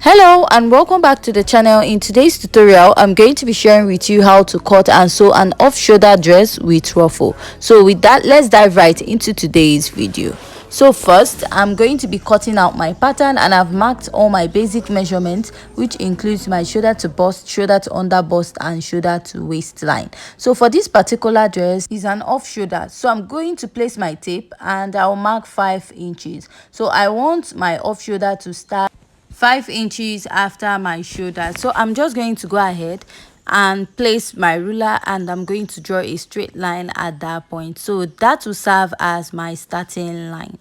Hello and welcome back to the channel. In today's tutorial I'm going to be sharing with you how to cut and sew an off-shoulder dress with ruffle. So with that, let's dive right into today's video. So first I'm going to be cutting out my pattern, and I've marked all my basic measurements, which includes my shoulder to bust, shoulder to under bust, and shoulder to waistline. So for this particular dress is an off shoulder, so I'm going to place my tape and I'll mark 5 inches. So I want my off shoulder to start 5 inches after my shoulder. So I'm just going to go ahead and place my ruler, and I'm going to draw a straight line at that point, so that will serve as my starting line.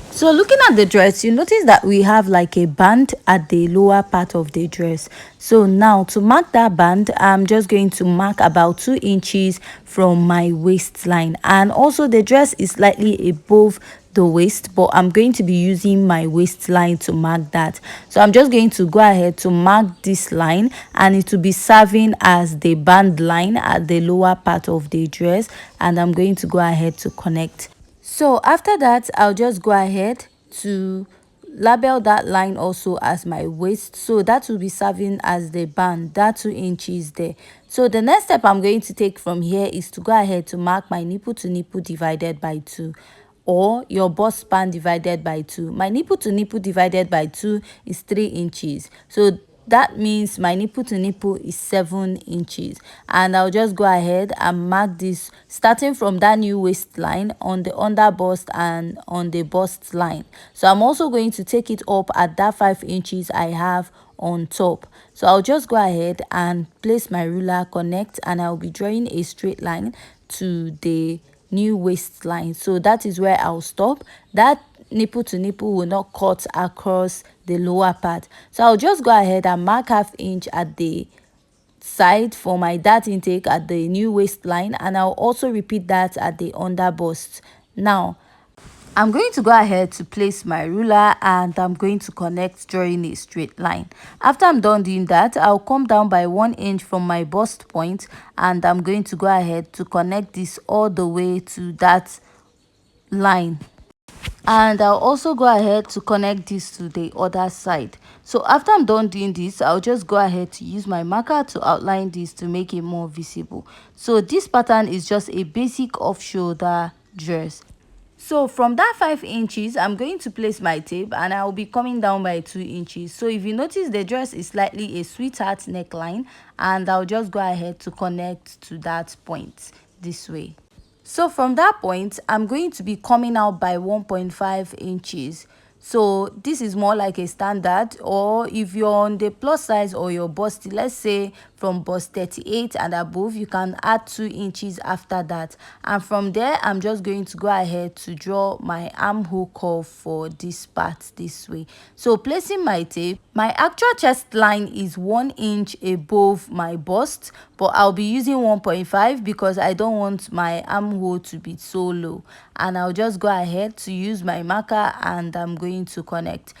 So looking at the dress, you notice that we have like a band at the lower part of the dress. So now to mark that band, I'm just going to mark about 2 inches from my waistline, and also the dress is slightly above the waist, but I'm going to be using my waistline to mark that. So I'm just going to go ahead to mark this line, and it will be serving as the band line at the lower part of the dress, and I'm going to go ahead to connect. So after that, I'll just go ahead to label that line also as my waist, so that will be serving as the band, that 2 inches there. So the next step I'm going to take from here is to go ahead to mark my nipple to nipple divided by 2, or your bust span divided by 2. My nipple to nipple divided by 2 is 3 inches, so that means my nipple to nipple is 7 inches, and I'll just go ahead and mark this starting from that new waistline on the under bust and on the bust line. So I'm also going to take it up at that 5 inches I have on top. So I'll just go ahead and place my ruler, connect, and I'll be drawing a straight line to the new waistline. So that is where I'll stop. That nipple to nipple will not cut across the lower part, so I'll just go ahead and mark ½ inch at the side for my dart intake at the new waistline, and I'll also repeat that at the under bust. Now I'm going to go ahead to place my ruler, and I'm going to connect drawing a straight line. After I'm done doing that, I'll come down by 1 inch from my bust point, and I'm going to go ahead to connect this all the way to that line, and I'll also go ahead to connect this to the other side. So after I'm done doing this, I'll just go ahead to use my marker to outline this to make it more visible. So this pattern is just a basic off shoulder dress. So from that 5 inches, I'm going to place my tape, and I'll be coming down by 2 inches. So if you notice, the dress is slightly a sweetheart neckline, and I'll just go ahead to connect to that point this way. So from that point, I'm going to be coming out by 1.5 inches. So this is more like a standard, or if you're on the plus size or your bust, let's say from bust 38 and above, you can add 2 inches after that. And from there, I'm just going to go ahead to draw my armhole curve for this part this way. So placing my tape, my actual chest line is 1 inch above my bust, but I'll be using 1.5 because I don't want my armhole to be so low. And I'll just go ahead to use my marker, and I'm going to connect.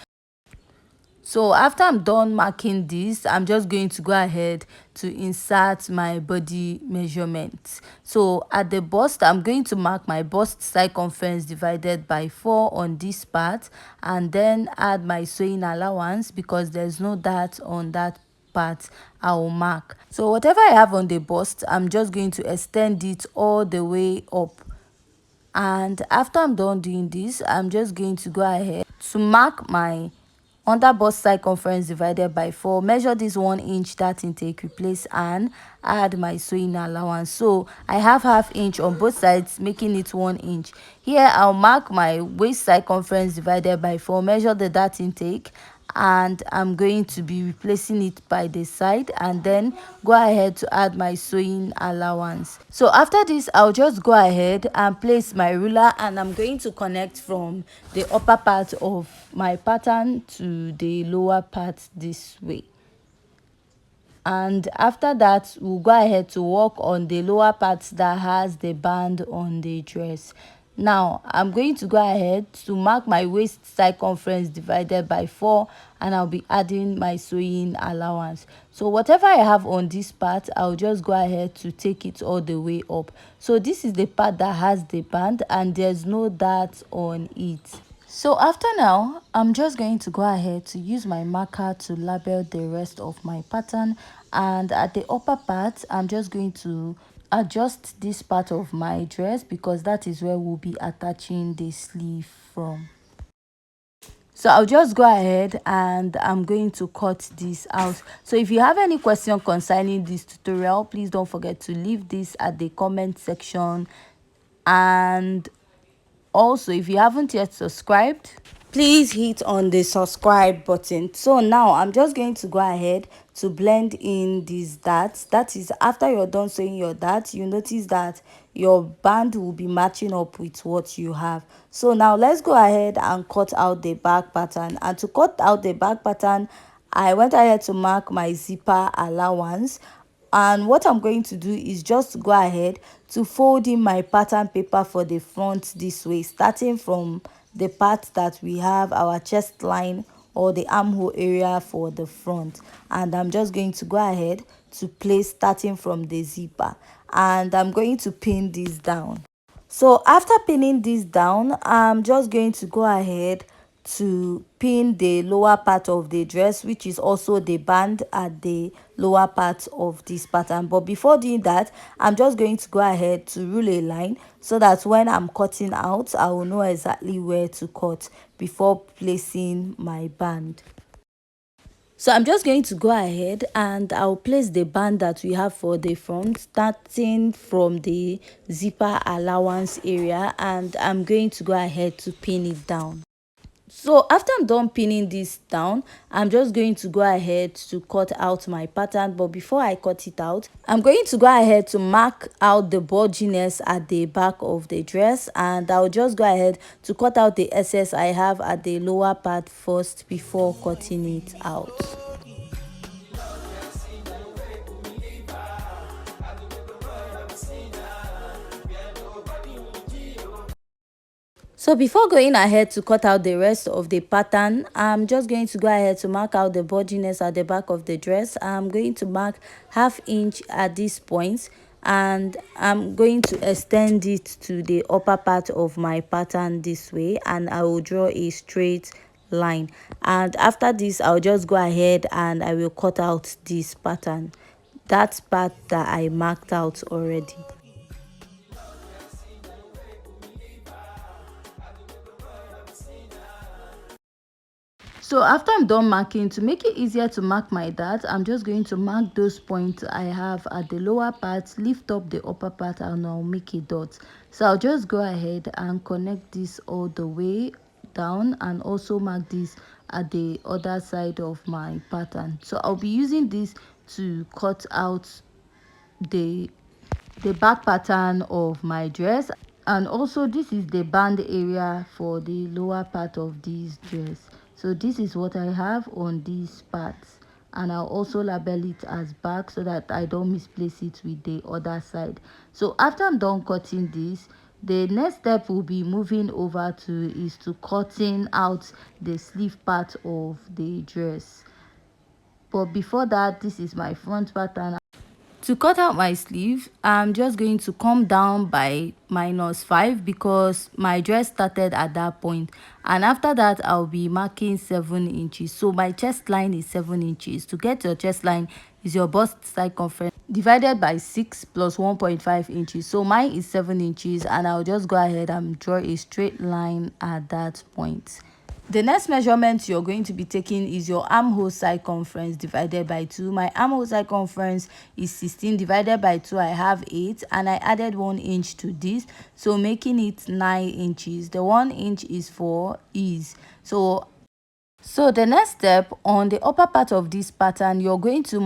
So after I'm done marking this, I'm just going to go ahead to insert my body measurements. So at the bust, I'm going to mark my bust circumference divided by 4 on this part, and then add my sewing allowance because there's no dart on that part. I will mark. So whatever I have on the bust, I'm just going to extend it all the way up. And after I'm done doing this, I'm just going to go ahead to mark my under bust circumference divided by 4, measure this 1 inch dart intake, replace, and add my sewing allowance. So I have ½ inch on both sides, making it 1 inch. Here I'll mark my waist circumference divided by 4, measure the dart intake, and I'm going to be replacing it by the side, and then go ahead to add my sewing allowance. So after this, I'll just go ahead and place my ruler, and I'm going to connect from the upper part of my pattern to the lower part this way. And after that, we'll go ahead to work on the lower part that has the band on the dress. Now I'm going to go ahead to mark my waist circumference divided by 4, and I'll be adding my sewing allowance. So whatever I have on this part, I'll just go ahead to take it all the way up. So this is the part that has the band, and there's no dart on it. So after now, I'm just going to go ahead to use my marker to label the rest of my pattern, and at the upper part I'm just going to adjust this part of my dress because that is where we'll be attaching the sleeve from. So I'll just go ahead and I'm going to cut this out. So if you have any question concerning this tutorial, please don't forget to leave this at the comment section. And also, if you haven't yet subscribed, please hit on the subscribe button. So now I'm just going to go ahead to blend in these dots. That is, after you're done sewing your dots, you notice that your band will be matching up with what you have. So now let's go ahead and cut out the back pattern. And to cut out the back pattern, I went ahead to mark my zipper allowance. And what I'm going to do is just go ahead to fold in my pattern paper for the front this way, starting from the part that we have our chest line or the armhole area for the front. And I'm just going to go ahead to place starting from the zipper, and I'm going to pin this down. So after pinning this down, I'm just going to go ahead to pin the lower part of the dress, which is also the band at the lower part of this pattern. But before doing that, I'm just going to go ahead to rule a line so that when I'm cutting out, I will know exactly where to cut before placing my band. So I'm just going to go ahead and I'll place the band that we have for the front, starting from the zipper allowance area, and I'm going to go ahead to pin it down. So after I'm done pinning this down, I'm just going to go ahead to cut out my pattern. But before I cut it out, I'm going to go ahead to mark out the bulginess at the back of the dress, and I'll just go ahead to cut out the excess I have at the lower part first before cutting it out. So before going ahead to cut out the rest of the pattern, I'm just going to go ahead to mark out the bulginess at the back of the dress. I'm going to mark ½ inch at this point, and I'm going to extend it to the upper part of my pattern this way, and I will draw a straight line. And after this, I'll just go ahead and I will cut out this pattern, that part that I marked out already. So after I'm done marking, to make it easier to mark my dots, I'm just going to mark those points I have at the lower part, lift up the upper part, and I'll make a dot. So I'll just go ahead and connect this all the way down, and also mark this at the other side of my pattern. So I'll be using this to cut out the back pattern of my dress, and also this is the band area for the lower part of this dress. So this is what I have on these parts, and I'll also label it as back so that I don't misplace it with the other side. So after I'm done cutting this, the next step will be moving over to is to cutting out the sleeve part of the dress. But before that, this is my front pattern. To cut out my sleeve, I'm just going to come down by -5 because my dress started at that point, and after that I'll be marking 7 inches. So my chest line is 7 inches. To get your chest line is your bust circumference divided by 6 plus 1.5 inches. So mine is 7 inches, and I'll just go ahead and draw a straight line at that point. The next measurement you're going to be taking is your armhole circumference divided by 2. My armhole circumference is 16 divided by 2. I have 8, and I added 1 inch to this, so making it 9 inches. The 1 inch is for ease. So the next step, on the upper part of this pattern, you're going to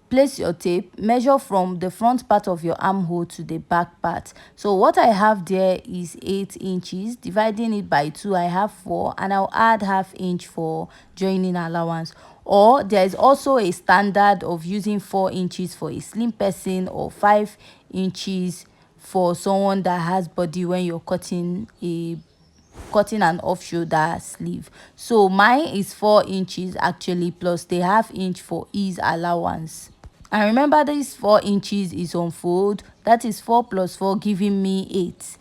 place your tape, measure from the front part of your armhole to the back part. So what I have there is 8 inches. Dividing it by 2, I have 4, and I'll add ½ inch for joining allowance. Or there is also a standard of using 4 inches for a slim person, or 5 inches for someone that has body when you're cutting an off-shoulder sleeve. So mine is 4 inches actually, plus the ½ inch for ease allowance. And remember, this 4 inches is on fold. That is 4 plus 4 giving me 8.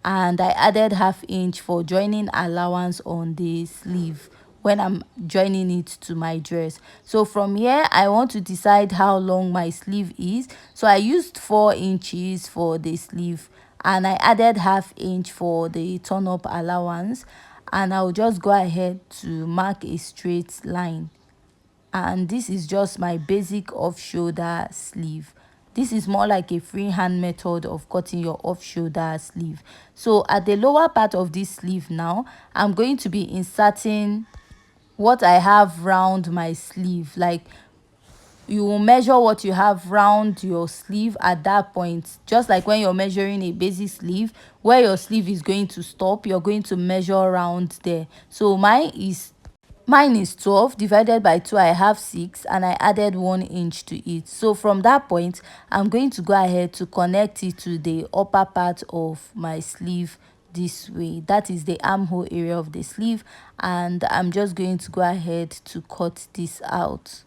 and I added half inch for joining allowance on the sleeve when I'm joining it to my dress. So from here I want to decide how long my sleeve is, so I used 4 inches for the sleeve and I added half inch for the turn up allowance, and I'll just go ahead to mark a straight line. And this is just my basic off shoulder sleeve. This is more like a freehand method of cutting your off shoulder sleeve. So at the lower part of this sleeve now, I'm going to be inserting what I have round my sleeve. Like, you will measure what you have round your sleeve at that point, just like when you're measuring a basic sleeve. Where your sleeve is going to stop, you're going to measure around there. So mine is 12 divided by 2. I have 6 and I added 1 inch to it. So from that point I'm going to go ahead to connect it to the upper part of my sleeve this way. That is the armhole area of the sleeve, and I'm just going to go ahead to cut this out.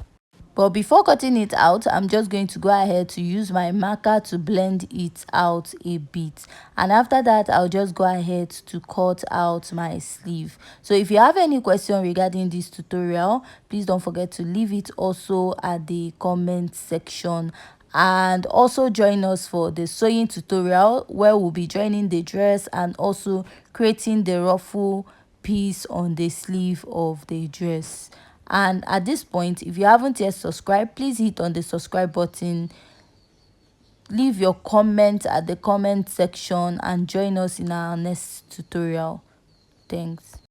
But before cutting it out, I'm just going to go ahead to use my marker to blend it out a bit. And after that, I'll just go ahead to cut out my sleeve. So if you have any question regarding this tutorial, please don't forget to leave it also at the comment section. And also join us for the sewing tutorial, where we'll be joining the dress and also creating the ruffle piece on the sleeve of the dress. And at this point, if you haven't yet subscribed, please hit on the subscribe button, leave your comment at the comment section, and join us in our next tutorial. Thanks.